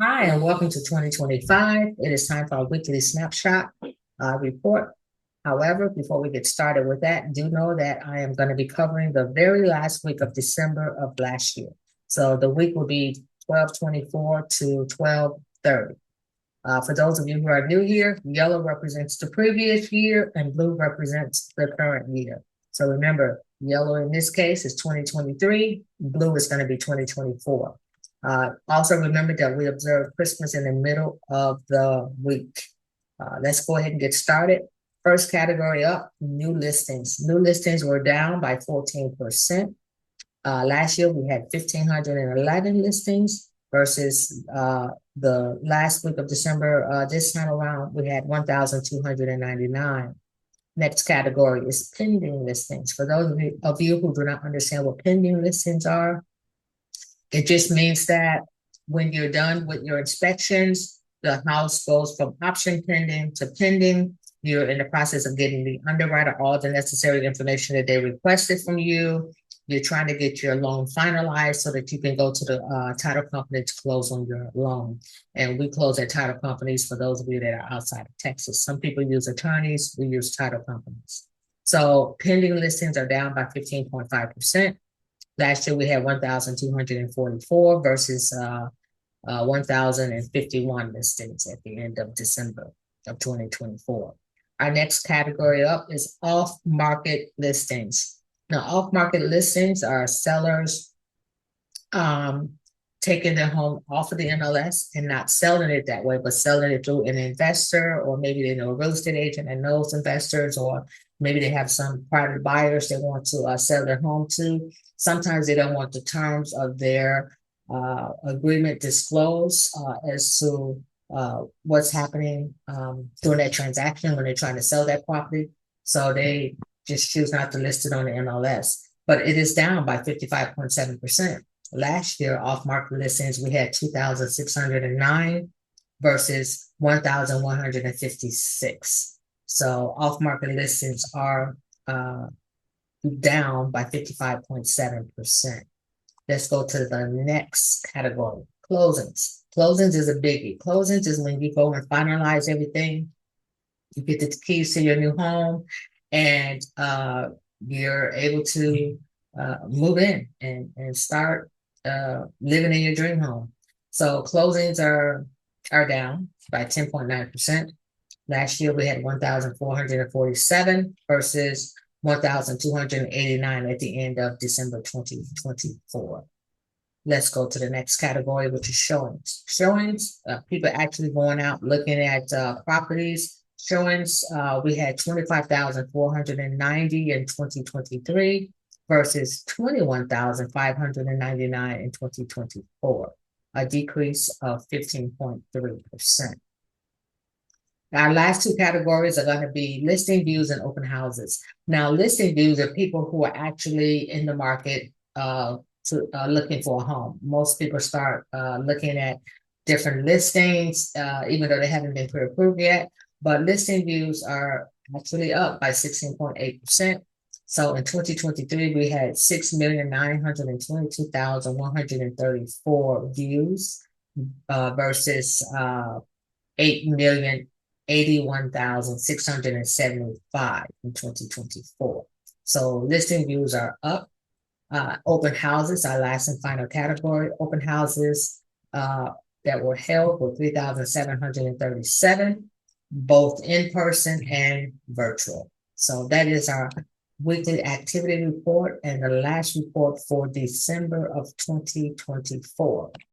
Hi, and welcome to 2025. It is time for our weekly snapshot report. However, before we get started with that, do know that I am going to be covering the very last week of December of last year. So the week will be 12/24 to 12/30. For those of you who are new here, yellow represents the previous year and blue represents the current year. So remember, yellow in this case is 2023, blue is going to be 2024. Also remember that we observe Christmas in the middle of the week. Let's go ahead and get started. First category up, new listings. New listings were down by 14%. Last year we had 1,511 listings versus the last week of December. This time around we had 1,299. Next category is pending listings. For those of you who do not understand what pending listings are, it just means that when you're done with your inspections, the house goes from option pending to pending. You're in the process of getting the underwriter all the necessary information that they requested from you. You're trying to get your loan finalized so that you can go to the title company to close on your loan. And we close at title companies for those of you that are outside of Texas. Some people use attorneys, we use title companies. So pending listings are down by 15.5%. Last year we had 1,244 versus 1,051 listings at the end of December of 2024. Our next category up is off-market listings. Now, off-market listings are sellers taking their home off of the MLS and not selling it that way, but selling it through an investor, or maybe they know a real estate agent that knows investors, or maybe they have some private buyers they want to sell their home to. Sometimes they don't want the terms of their agreement disclosed as to what's happening during that transaction when they're trying to sell that property. So they just choose not to list it on the MLS. But it is down by 55.7%. Last year, off-market listings, we had 2,609 versus 1,156. So off-market listings are down by 55.7%. Let's go to the next category, closings. Closings is a biggie. Closings is when you go and finalize everything. You get the keys to your new home and you're able to move in and start living in your dream home. So closings are down by 10.9%. Last year we had 1,447 versus 1,289 at the end of December 2024. Let's go to the next category, which is showings. Showings, people actually going out looking at properties. Showings, we had 25,490 in 2023 versus 21,599 in 2024, a decrease of 15.3%. Our last two categories are going to be listing views and open houses. Now, listing views are people who are actually in the market looking for a home. Most people start looking at different listings, even though they haven't been pre-approved yet. But listing views are actually up by 16.8%. So in 2023, we had 6,922,134 views versus 8,081,675 in 2024. So listing views are up. Open houses, our last and final category. Open houses that were held were 3,737, both in person and virtual. So that is our weekly activity report and the last report for December of 2024.